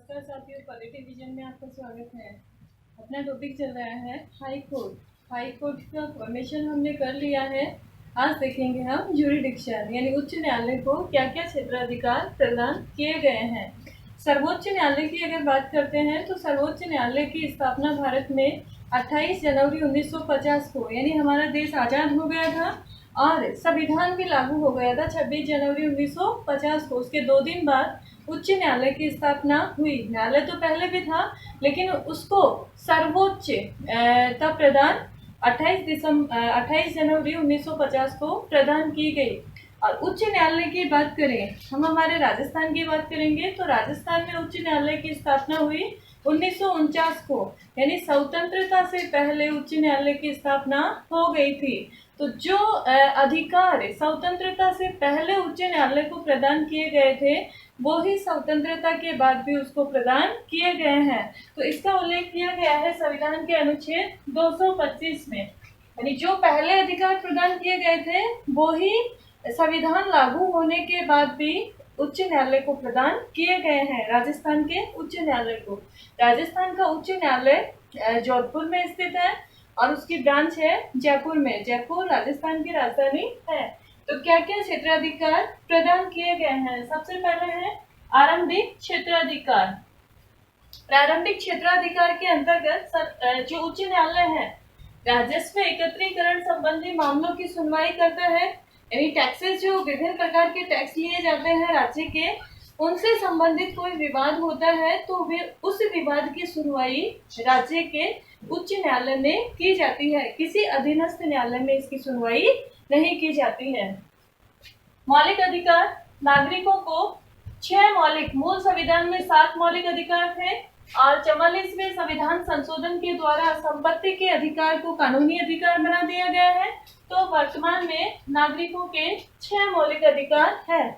नमस्कार साथियों, polity vision में आपका स्वागत है। अपना टॉपिक चल रहा है हाई कोर्ट। हाई कोर्ट का फॉर्मेशन हमने कर लिया है। आज देखेंगे हम ज्यूरिडिक्शन यानी उच्च न्यायालय को क्या क्या क्षेत्राधिकार प्रदान किए गए हैं। सर्वोच्च न्यायालय की अगर बात करते हैं तो सर्वोच्च न्यायालय की स्थापना भारत में 28 जनवरी 1950 को, यानी हमारा देश आज़ाद हो गया था और संविधान भी लागू हो गया था 26 जनवरी 1950 को। उसके 2 दिन बाद उच्च न्यायालय की स्थापना हुई। न्यायालय तो पहले भी था, लेकिन उसको सर्वोच्च का प्रदान 28 जनवरी 1950 को प्रदान की गई। और उच्च न्यायालय की बात करें, हम हमारे राजस्थान की बात करेंगे तो राजस्थान में उच्च न्यायालय की स्थापना हुई 1949 को, यानी स्वतंत्रता से पहले उच्च न्यायालय की स्थापना हो गई थी। तो जो अधिकार स्वतंत्रता से पहले उच्च न्यायालय को प्रदान किए गए थे वो ही स्वतंत्रता के बाद भी उसको प्रदान किए गए हैं। तो इसका उल्लेख किया गया है संविधान के अनुच्छेद 225 में, यानी जो पहले अधिकार प्रदान किए गए थे वो ही संविधान लागू होने के बाद भी उच्च न्यायालय को प्रदान किए गए हैं। राजस्थान के उच्च न्यायालय को, राजस्थान का उच्च न्यायालय जोधपुर में स्थित है और उसकी ब्रांच है जयपुर में। जयपुर राजस्थान की राजधानी है। तो क्या क्या क्षेत्राधिकार प्रदान किए गए हैं? सबसे पहले है आरंभिक क्षेत्राधिकार। प्रारंभिक क्षेत्राधिकार के अंतर्गत जो उच्च न्यायालय है राजस्व एकत्रीकरण संबंधी मामलों की सुनवाई करता है, यानी टैक्सेस, जो विभिन्न प्रकार के टैक्स लिए जाते हैं राज्य के, उनसे संबंधित कोई विवाद होता है तो वे उस विवाद की सुनवाई राज्य के उच्च न्यायालय में की जाती है। किसी अधीनस्थ न्यायालय में इसकी सुनवाई नहीं की जाती है। मौलिक अधिकार, नागरिकों को 6 मौलिक, मूल संविधान में 7 मौलिक अधिकार थे और 44वें संविधान संशोधन के द्वारा संपत्ति के अधिकार को कानूनी अधिकार बना दिया गया है। तो वर्तमान में नागरिकों के 6 मौलिक अधिकार है।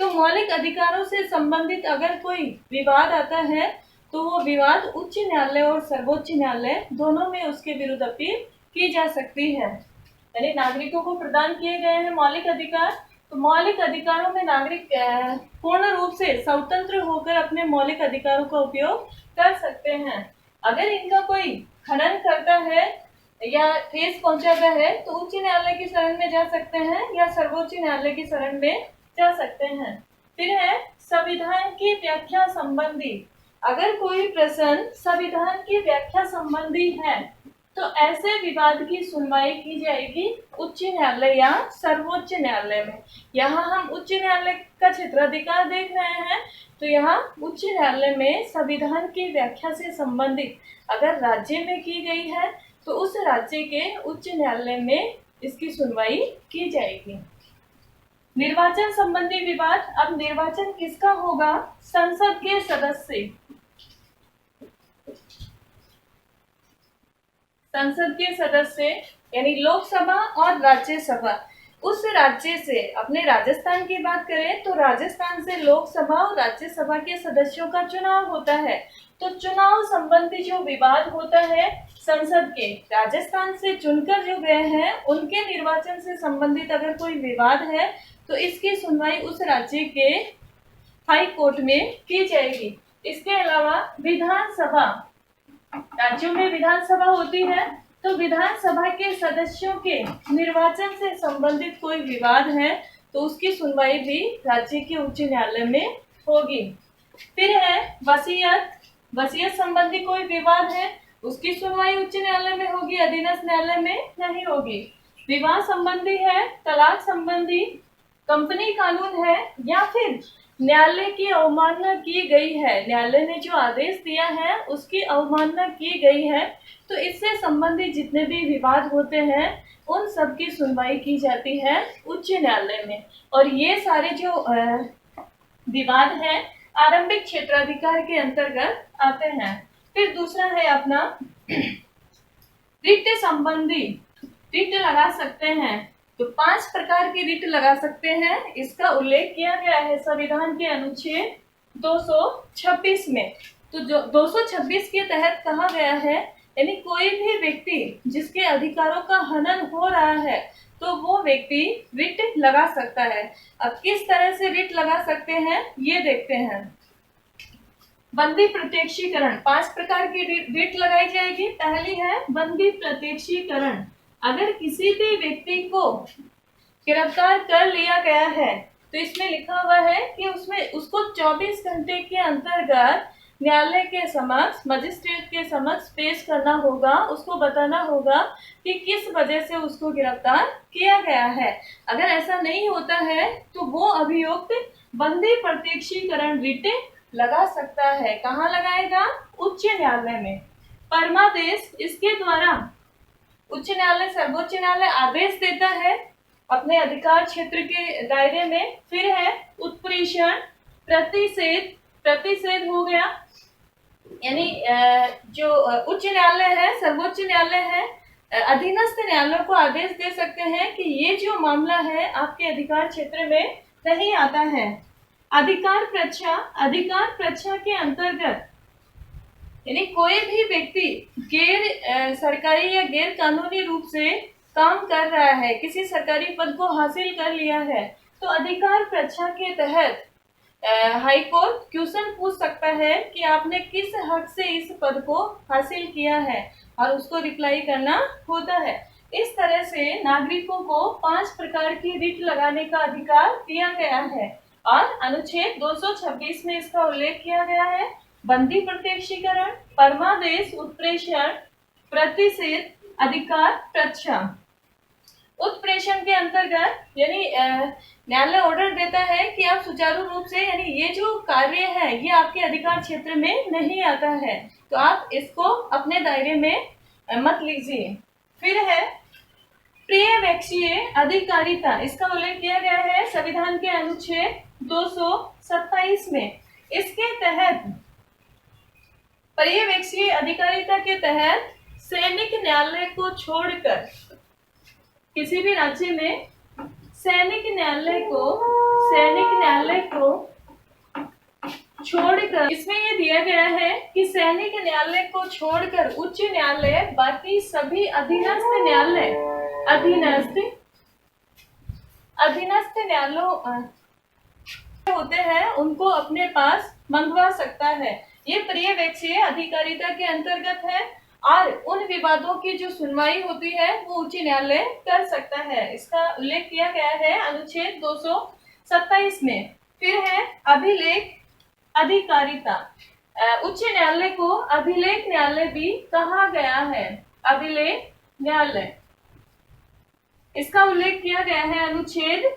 तो मौलिक अधिकारों से संबंधित अगर कोई विवाद आता है तो वो विवाद उच्च न्यायालय और सर्वोच्च न्यायालय दोनों में उसके विरुद्ध अपील की जा सकती है। यानी नागरिकों को प्रदान किए गए हैं मौलिक अधिकार। तो मौलिक अधिकारों में नागरिक पूर्ण रूप से स्वतंत्र होकर अपने मौलिक अधिकारों का उपयोग कर सकते हैं। अगर इनका कोई खनन करता है या ठेस पहुंचाता है तो उच्च न्यायालय की शरण में जा सकते हैं या सर्वोच्च न्यायालय की शरण में जा सकते हैं। फिर है संविधान की व्याख्या संबंधी। अगर कोई प्रश्न संविधान की व्याख्या संबंधी है तो ऐसे विवाद की सुनवाई की जाएगी उच्च न्यायालय या सर्वोच्च न्यायालय में। यहाँ हम उच्च न्यायालय का क्षेत्राधिकार देख रहे हैं, तो यहाँ उच्च न्यायालय में संविधान की व्याख्या से संबंधित अगर राज्य में की गई है तो उस राज्य के उच्च न्यायालय में इसकी सुनवाई की जाएगी। निर्वाचन संबंधी विवाद। अब निर्वाचन किसका होगा? संसद के सदस्य, संसद के सदस्य यानी लोकसभा और राज्यसभा। उस राज्य से, अपने राजस्थान की बात करें तो राजस्थान से लोकसभा और राज्यसभा के सदस्यों का चुनाव होता है। तो चुनाव संबंधी जो विवाद होता है संसद के, राजस्थान से चुनकर जो गए हैं उनके निर्वाचन से संबंधित अगर कोई विवाद है तो इसकी सुनवाई उस राज्य के हाई कोर्ट में की जाएगी। इसके अलावा विधानसभा, राज्यों में विधानसभा होती है, तो विधानसभा के सदस्यों के निर्वाचन से संबंधित कोई विवाद है तो उसकी सुनवाई भी राज्य के उच्च न्यायालय में होगी। फिर है वसीयत। वसीयत संबंधी कोई विवाद है उसकी सुनवाई उच्च न्यायालय में होगी, अधीनस्थ न्यायालय में नहीं होगी। विवाह संबंधी है, तलाक संबंधी, कंपनी कानून है या फिर न्यायालय की अवमानना की गई है, न्यायालय ने जो आदेश दिया है उसकी अवमानना की गई है, तो इससे संबंधित जितने भी विवाद होते हैं उन सब की सुनवाई की जाती है उच्च न्यायालय में। और ये सारे जो विवाद हैं आरंभिक क्षेत्राधिकार के अंतर्गत आते हैं। फिर दूसरा है अपना रिट संबंधी। रिट लगा सकते हैं, तो 5 प्रकार की रिट लगा सकते हैं। इसका उल्लेख किया गया है संविधान के अनुच्छेद 226 में। तो जो 226 के तहत कहा गया है, यानी कोई भी व्यक्ति जिसके अधिकारों का हनन हो रहा है तो वो व्यक्ति रिट लगा सकता है। अब किस तरह से रिट लगा सकते हैं ये देखते हैं। बंदी प्रत्यक्षीकरण, 5 प्रकार की रिट लगाई जाएगी। पहली है बंदी प्रत्यक्षीकरण। अगर किसी भी व्यक्ति को गिरफ्तार कर लिया गया है तो इसमें लिखा हुआ है कि उसमें उसको 24 घंटे के अंतर्गत न्यायालय के समक्ष, मजिस्ट्रेट के समक्ष पेश करना होगा। उसको बताना होगा कि किस वजह से उसको गिरफ्तार किया गया है। अगर ऐसा नहीं होता है तो वो अभियुक्त बंदी प्रत्यक्षीकरण रिट लगा सकता है। कहाँ लगाएगा? उच्च न्यायालय में। परमादेश, इसके द्वारा उच्च न्यायालय, सर्वोच्च न्यायालय आदेश देता है अपने अधिकार क्षेत्र के दायरे में। फिर है उत्प्रेषण, प्रतिषेध। प्रतिषेध हो गया, यानी जो उच्च न्यायालय है, सर्वोच्च न्यायालय है, अधीनस्थ न्यायालयों को आदेश दे सकते हैं कि ये जो मामला है आपके अधिकार क्षेत्र में नहीं आता है। अधिकार प्रच्छा, अधिकार प्रच्छा के अंतर्गत यानी कोई भी व्यक्ति गैर सरकारी या गैर कानूनी रूप से काम कर रहा है, किसी सरकारी पद को हासिल कर लिया है, तो अधिकार प्रच्छा के तहत हाई कोर्ट क्वेश्चन पूछ सकता है कि आपने किस हक से इस पद को हासिल किया है, और उसको रिप्लाई करना होता है। इस तरह से नागरिकों को 5 प्रकार की रिट लगाने का अधिकार दिया गया है, और अनुच्छेद 226 में इसका उल्लेख किया गया है। बंदी प्रत्यक्षीकरण, परमादेश, उत्प्रेषण, प्रतिषेध, अधिकार प्रच्छा। उत्प्रेषण के अंतर्गत यानी न्यायालय ऑर्डर देता है कि आप सुचारू रूप से, यानी ये जो कार्य है ये आपके अधिकार क्षेत्र में नहीं आता है, तो आप इसको अपने दायरे में मत लीजिए। फिर है पर्यवेक्षीय अधिकारिता, इसका उल्लेख किया गया है संविधान के अनुच्छेद 227 में। इसके तहत पर्यवेक्षीय अधिकारिता के तहत सैनिक न्यायालय को छोड़कर किसी भी राज्य में सैनिक न्यायालय को छोड़कर, इसमें ये दिया गया है कि सैनिक न्यायालय को छोड़कर उच्च न्यायालय, बाकी सभी अधीनस्थ न्यायालय, अधीनस्थ न्यायालयों होते हैं उनको अपने पास मंगवा सकता है। ये पर्यवेक्षीय अधिकारिता के अंतर्गत है, और उन विवादों की जो सुनवाई होती है वो उच्च न्यायालय कर सकता है। इसका उल्लेख किया गया है अनुच्छेद 227 में। फिर है अभिलेख अधिकारिता। उच्च न्यायालय को अभिलेख न्यायालय भी कहा गया है। अभिलेख न्यायालय, इसका उल्लेख किया गया है अनुच्छेद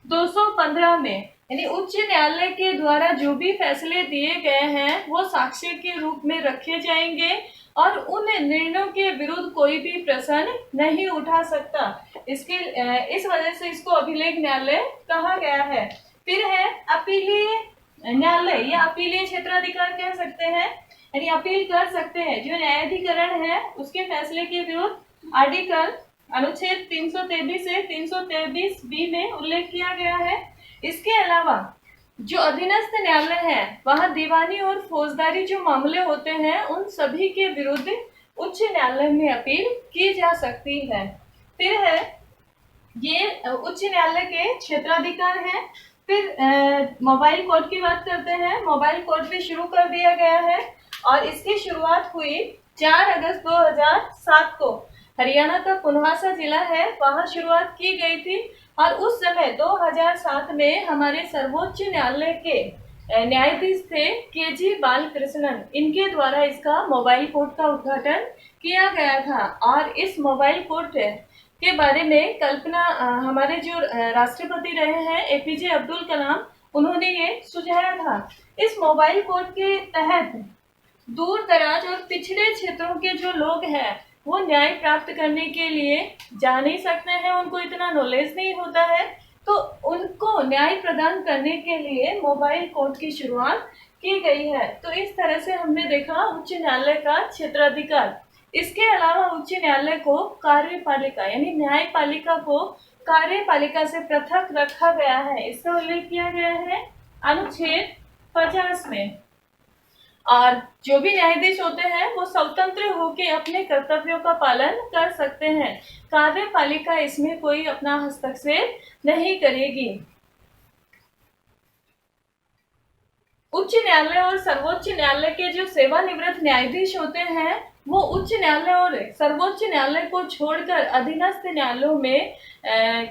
215 में। यानी उच्च न्यायालय के द्वारा जो भी फैसले दिए गए हैं वो साक्ष्य के रूप में रखे जाएंगे, और उन निर्णयों के विरुद्ध कोई भी प्रश्न नहीं उठा सकता। इस वजह से इसको अभिलेख न्यायालय कहा गया है। फिर है अपीलीय न्यायालय या अपीलीय क्षेत्राधिकार कह सकते हैं, यानी अपील कर सकते हैं। जो न्यायाधिकरण है उसके फैसले के विरुद्ध आर्टिकल अनुच्छेद 333 से 323 बी में उल्लेख किया गया है। इसके अलावा जो अधीनस्थ न्यायालय है वहाँ दीवानी और फौजदारी जो मामले होते हैं उन सभी के विरुद्ध उच्च न्यायालय में अपील की जा सकती है। फिर है ये उच्च न्यायालय के क्षेत्राधिकार है। फिर मोबाइल कोर्ट की बात करते हैं। मोबाइल कोर्ट भी शुरू कर दिया गया है, और इसकी शुरुआत हुई 4 अगस्त 2007 को। हरियाणा का पुनवासा जिला है, वहाँ शुरुआत की गई थी, और उस समय 2007 में हमारे सर्वोच्च न्यायालय के न्यायाधीश थे के.जी. बालकृष्णन, इनके द्वारा इसका मोबाइल कोर्ट का उद्घाटन किया गया था। और इस मोबाइल कोर्ट के बारे में कल्पना हमारे जो राष्ट्रपति रहे हैं एपीजे अब्दुल कलाम, उन्होंने ये सुझाया था। इस मोबाइल कोर्ट के तहत दूर दराज और पिछड़े क्षेत्रों के जो लोग हैं वो न्याय प्राप्त करने के लिए जा नहीं सकते हैं, उनको इतना नॉलेज नहीं होता है, तो उनको न्याय प्रदान करने के लिए मोबाइल कोर्ट की शुरुआत की गई है। तो इस तरह से हमने देखा उच्च न्यायालय का क्षेत्राधिकार। इसके अलावा उच्च न्यायालय को कार्यपालिका यानी न्यायपालिका को कार्यपालिका से पृथक रखा गया है। इसका उल्लेख किया गया है अनुच्छेद 50 में। और जो भी न्यायाधीश होते हैं वो स्वतंत्र होकर अपने कर्तव्यों का पालन कर सकते हैं। कार्यपालिका इसमें कोई अपना हस्तक्षेप नहीं करेगी। उच्च न्यायालय और सर्वोच्च न्यायालय के जो सेवानिवृत्त न्यायाधीश होते हैं वो उच्च न्यायालय और सर्वोच्च न्यायालय को छोड़कर अधीनस्थ न्यायालयों में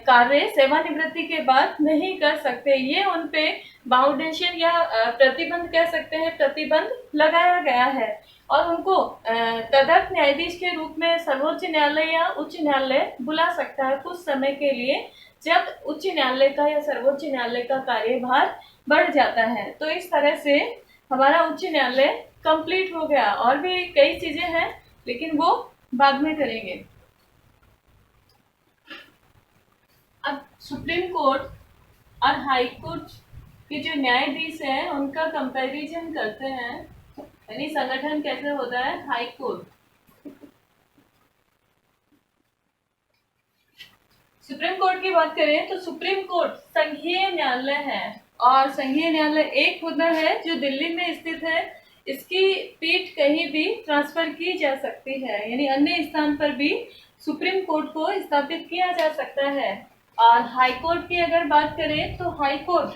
कार्य सेवानिवृत्ति के बाद नहीं कर सकते। ये उन पे बाउंडेशन या प्रतिबंध कह सकते हैं, प्रतिबंध लगाया गया है और उनको तदर्थ न्यायाधीश के रूप में सर्वोच्च न्यायालय या उच्च न्यायालय बुला सकता है कुछ समय के लिए, जब उच्च न्यायालय का या सर्वोच्च न्यायालय का कार्यभार बढ़ जाता है। तो इस तरह से हमारा उच्च न्यायालय कंप्लीट हो गया। और भी कई चीजें हैं लेकिन वो बाद में करेंगे। अब सुप्रीम कोर्ट और हाई कोर्ट के जो न्यायाधीश हैं उनका कंपैरिजन करते हैं, यानी संगठन कैसे होता है। हाई कोर्ट, सुप्रीम कोर्ट की बात करें तो सुप्रीम कोर्ट संघीय न्यायालय है और संघीय न्यायालय एक होता है जो दिल्ली में स्थित है। इसकी पीठ कहीं भी ट्रांसफर की जा सकती है, यानी अन्य स्थान पर भी सुप्रीम कोर्ट को स्थापित किया जा सकता है। और हाई कोर्ट की अगर बात करें तो हाई कोर्ट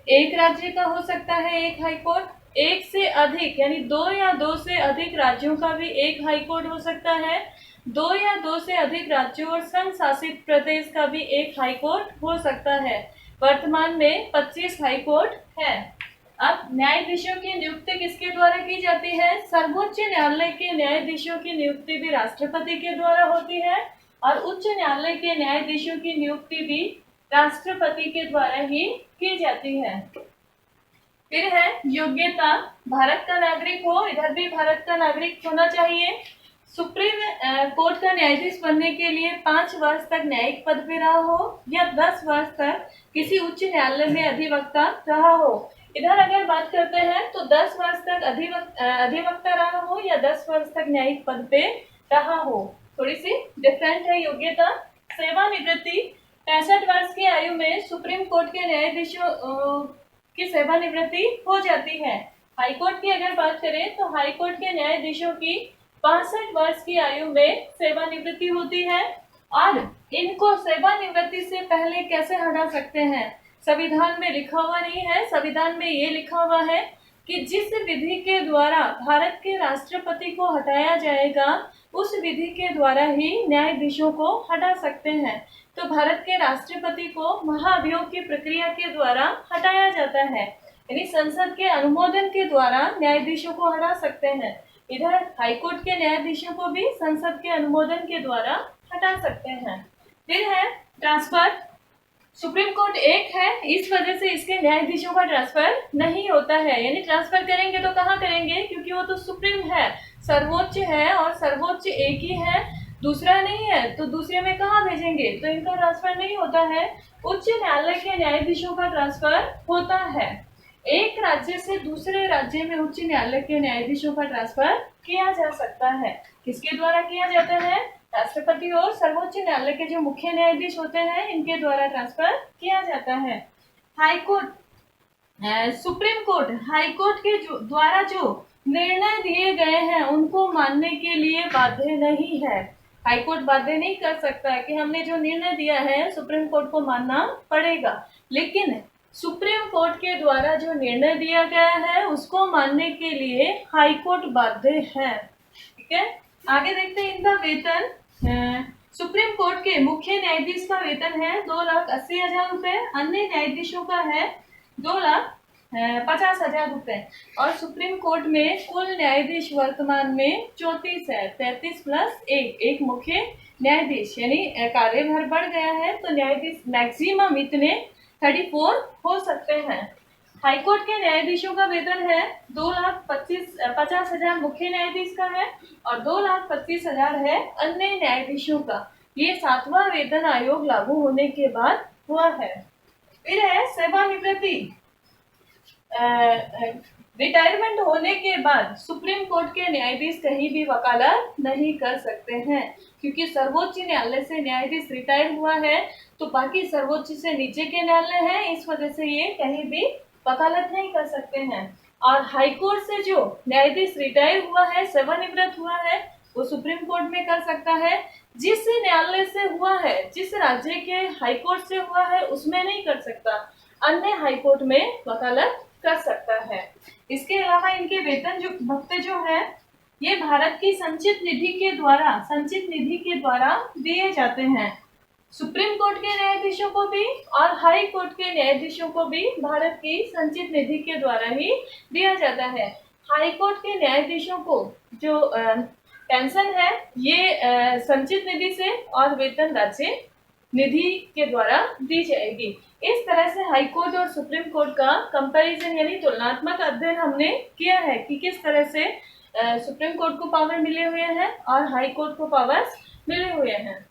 एक राज्य का हो सकता है, एक हाई कोर्ट एक से अधिक यानी दो या दो से अधिक राज्यों का भी एक हाई कोर्ट हो सकता है, दो या दो से अधिक राज्यों और संघ शासित प्रदेश का भी एक हाई कोर्ट हो सकता है। वर्तमान में 25 हाई कोर्ट है। अब न्यायाधीशों की नियुक्ति किसके द्वारा की जाती है। सर्वोच्च न्यायालय के न्यायाधीशों की नियुक्ति भी राष्ट्रपति के द्वारा होती है और उच्च न्यायालय के न्यायाधीशों की नियुक्ति भी राष्ट्रपति के द्वारा ही की जाती है। फिर है योग्यता, भारत का नागरिक हो, इधर भी भारत का नागरिक होना चाहिए। सुप्रीम कोर्ट का न्यायाधीश बनने के लिए 5 वर्ष तक न्यायिक पद पे रहा हो या 10 वर्ष तक किसी उच्च न्यायालय में अधिवक्ता रहा हो। इधर अगर बात करते हैं तो 10 वर्ष तक अधिवक्ता रहा हो या 10 वर्ष तक न्यायिक पद पे रहा हो। थोड़ी सी डिफरेंट है योग्यता। सेवानिवृत्ति 65 वर्ष की आयु में सुप्रीम कोर्ट के न्यायाधीशों की सेवानिवृत्ति हो जाती है। हाई कोर्ट की अगर बात करें तो हाई कोर्ट के न्यायाधीशों की 65 वर्ष की आयु में सेवानिवृत्ति होती है। और इनको सेवानिवृत्ति से पहले कैसे हटा सकते हैं, संविधान में लिखा हुआ नहीं है। संविधान में ये लिखा हुआ है कि जिस विधि के द्वारा भारत के राष्ट्रपति को हटाया जाएगा उस विधि के द्वारा ही न्यायाधीशों को हटा सकते हैं। तो भारत के राष्ट्रपति को महाभियोग की प्रक्रिया के द्वारा हटाया जाता है, यानी संसद के अनुमोदन के द्वारा न्यायाधीशों को हटा सकते हैं। इधर हाईकोर्ट के न्यायाधीशों को भी संसद के अनुमोदन के द्वारा हटा सकते हैं। फिर है ट्रांसफर। सुप्रीम कोर्ट एक है, इस वजह से इसके न्यायाधीशों का ट्रांसफर नहीं होता है, यानी ट्रांसफर करेंगे तो कहाँ करेंगे, क्योंकि वो तो सुप्रीम है, सर्वोच्च है और सर्वोच्च एक ही है, दूसरा नहीं है, तो दूसरे में कहाँ भेजेंगे, तो इनका ट्रांसफर नहीं होता है। उच्च न्यायालय के न्यायाधीशों का ट्रांसफर होता है। एक राज्य से दूसरे राज्य में उच्च न्यायालय के न्यायाधीशों का ट्रांसफर किया जा सकता है। किसके द्वारा किया जाता है, राष्ट्रपति और सर्वोच्च न्यायालय के जो मुख्य न्यायाधीश होते हैं इनके द्वारा ट्रांसफर किया जाता है। High court, supreme court high court के द्वारा जो निर्णय दिए गए हैं उनको मानने के लिए बाध्य नहीं है। हाई कोर्ट बाध्य नहीं कर सकता है कि हमने जो निर्णय दिया है सुप्रीम कोर्ट को मानना पड़ेगा, लेकिन सुप्रीम कोर्ट के द्वारा जो निर्णय दिया गया है उसको मानने के लिए हाई कोर्ट बाध्य है। ठीक है, आगे देखते हैं इनका वेतन। सुप्रीम कोर्ट के मुख्य न्यायाधीश का वेतन है 2,80,000 रुपए, अन्य न्यायाधीशों का है 2,50,000 रुपए। और सुप्रीम कोर्ट में कुल न्यायाधीश वर्तमान में 34 है, 33 प्लस एक मुख्य न्यायाधीश, यानी कार्यभार बढ़ गया है तो न्यायाधीश मैक्सिमम इतने 34 हो सकते हैं। हाईकोर्ट के न्यायाधीशों का वेतन है 2,50,000 मुख्य न्यायाधीश का है और 2,25,000 है अन्य न्यायाधीशों का। ये 7वां वेतन आयोग लागू होने के बाद हुआ है। फिर है सेवानिवृत्ति। रिटायरमेंट होने के बाद सुप्रीम कोर्ट के न्यायाधीश कहीं भी वकालत नहीं कर सकते हैं, क्योंकि सर्वोच्च न्यायालय से न्यायाधीश रिटायर हुआ है तो बाकी सर्वोच्च से नीचे के न्यायालय हैं, इस वजह से ये कहीं भी वकालत नहीं कर सकते हैं। और हाई कोर्ट से जो न्यायाधीश रिटायर हुआ है, सेवानिवृत्त हुआ है, वो सुप्रीम कोर्ट में कर सकता है। जिस न्यायालय से हुआ है, जिस राज्य के हाई कोर्ट से हुआ है उसमें नहीं कर सकता, अन्य हाई कोर्ट में वकालत कर सकता है। इसके अलावा इनके वेतन जो भत्ते जो है ये भारत की संचित निधि के द्वारा दिए जाते हैं। सुप्रीम कोर्ट के न्यायाधीशों को भी और हाई कोर्ट के न्यायाधीशों को भी भारत की संचित निधि के द्वारा ही दिया जाता है। हाई कोर्ट के न्यायाधीशों को जो पेंशन है ये संचित निधि से और वेतन राज्य निधि के द्वारा दी जाएगी। इस तरह से हाई कोर्ट और सुप्रीम कोर्ट का कंपैरिजन यानी तुलनात्मक अध्ययन हमने किया है कि किस तरह से सुप्रीम कोर्ट को पावर मिले हुए हैं और हाई कोर्ट को पावर्स मिले हुए हैं।